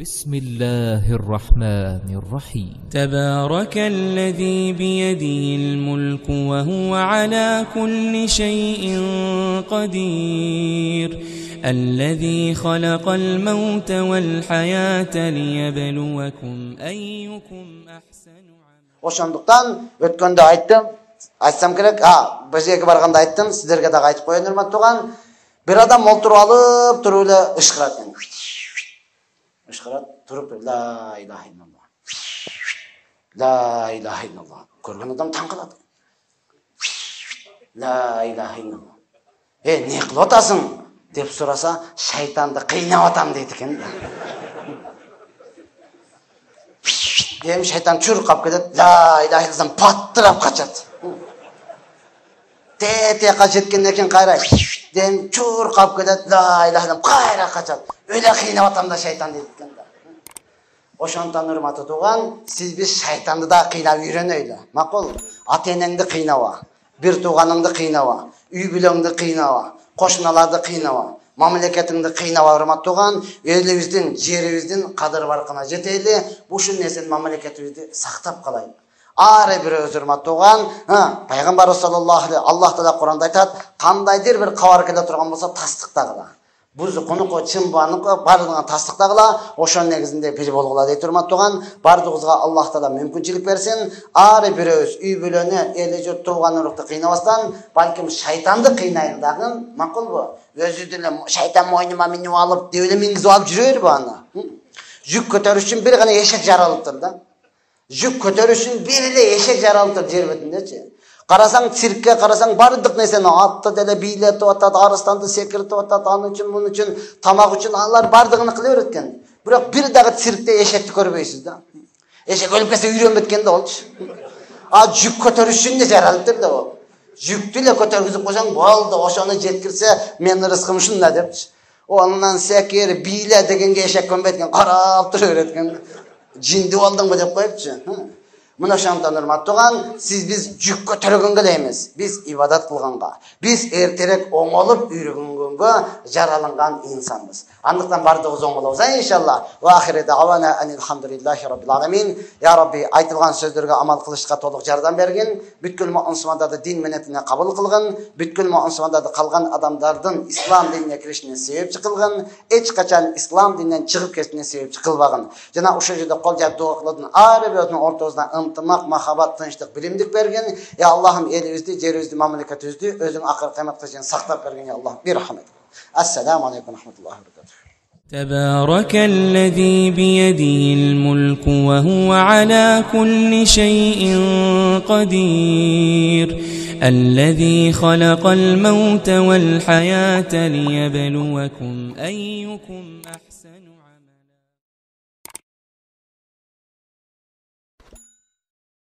بسم الله الرحمن الرحيم تبارك الذي بيده الملك وهو على كل شيء قدير الذي خلق الموت والحياة ليبلوكم أيكم أحسن عملا. Ошондуктан өткөндө айтсам керек, бизге барганда айттым, сиздерге дагы айтып коеюн урматтуу. Bir adam olturup alıp turup эле ышкырат экен. Ышкырат, туруп ла ilahe illallah. La ilahe illallah. Көргөн адам таң калат. La ilahe illallah. Не кылып атасың деп сураса, шайтанды кыйнап атам дейт экен. Эми шайтан чуркап кетет, la ilahe illallah паттырап качат. Тете качеткенден кийин кайра дем чуркап кетет, la ilahe illallah кайра качат. Öyle кыйнап атам да шайтан дейт экен да. Ошондон урматтуу тууган, сиз биз шайтанды да кыйнап үйрөнөйлү. Макул, ата-энеңди кыйнаба, бир тууганыңды кыйнаба, үй бүлөңдү кыйнаба, кошуналарды кыйнаба, мамлекетиңди кыйнаба урматтууган, элибиздин, жерибиздин кадыр баркына жетели, ушул нерсени мамлекетибизди сактап калайлы. Ары бирөөбүз урматтууган, пайгамбарыбыз саллаллаху алейхи Аллах Таала Куранда айтат, кандайдыр бир кабар келе турган болсо тастыктагыла. Бузу конуко чымбаныко бардыгына тастыктагыла, ошонун негизинде бир болгула дейт урматтууган. Бардыгыбызга Аллах Таала мүмкүнчүлүк берсин. Ары бирөөбүз үй бүлөнү, эли журт тууган урукту кыйнабастан, балким шайтанды кыйнайын дагы, макулбу? Өзү деле шайтан мойнума минип алып, деп эле мингизип алып жүрөбү аны? Жүк көтөрүш үчүн бир гана эшек жаралыптыр да. Жүк көтөрүш үчүн бир эле эшек жаралыптыр жер бетиндечи. Карасаң циркке, карасаң бардык нерсени атты деле бийлетип атат, арыстанды секиртип атат, аны үчүн, муну үчүн, тамак үчүн алар бардыгын кыла берет экен. Бирок бир дагы циркте эшекти көрбөйсүз да. Эшек өлүп кетсе үйрөнбөт экен да болчу. Жүк көтөрүш үчүн да жаралыптыр да ол. Жүктү эле көтөргүзүп койсоң болду, ошону жеткирсе мен рызкым ушунда депчи. Ондан секир, бийле дегенге эшек көнбөйт экен, карап тура берет экен. Жинди болдуңбу деп коюпчу. Мына ошондон урматтууган, сиз биз жүк көтөргөнгө эле эмес, биз ибадат кылганга, биз эртерээк оңолуп үйрөнгөнгө жаралынган инсанбыз. Андыктан бардыгыбыз оңолобуз иншалла. Ва ахири давана алхамдулиллахи раббил аламин. Я Рабби, айтылган сөздөргө амал кылышка толук жардам бергин. Бүткүл мусулмандарды дин менетине кабыл кылгын. Бүткүл мусулмандарды калган адамдардын ислам динине киришине себепчи кылгын. Эч качан ислам дининен чыгып кетишине себепчи кылбагын. Жана ушул жерде кол жаап дуа кылдын. Ар бирөөнүн ортосуна ынтымак, махаббат, тынчтык, билимдик берген. Я Аллахым элибизди, жерибизди, мамлекетибизди өзүң акыр кыяматка чейин сактап берген. Я Аллах, бир рахмат. Ассаламу алейкум ва рахматуллахи ва баракатух. تبارك الذي بيده الملك وهو على كل شيء قدير الذي خلق الموت والحياة ليبلوكم أيكم أحسن عملا.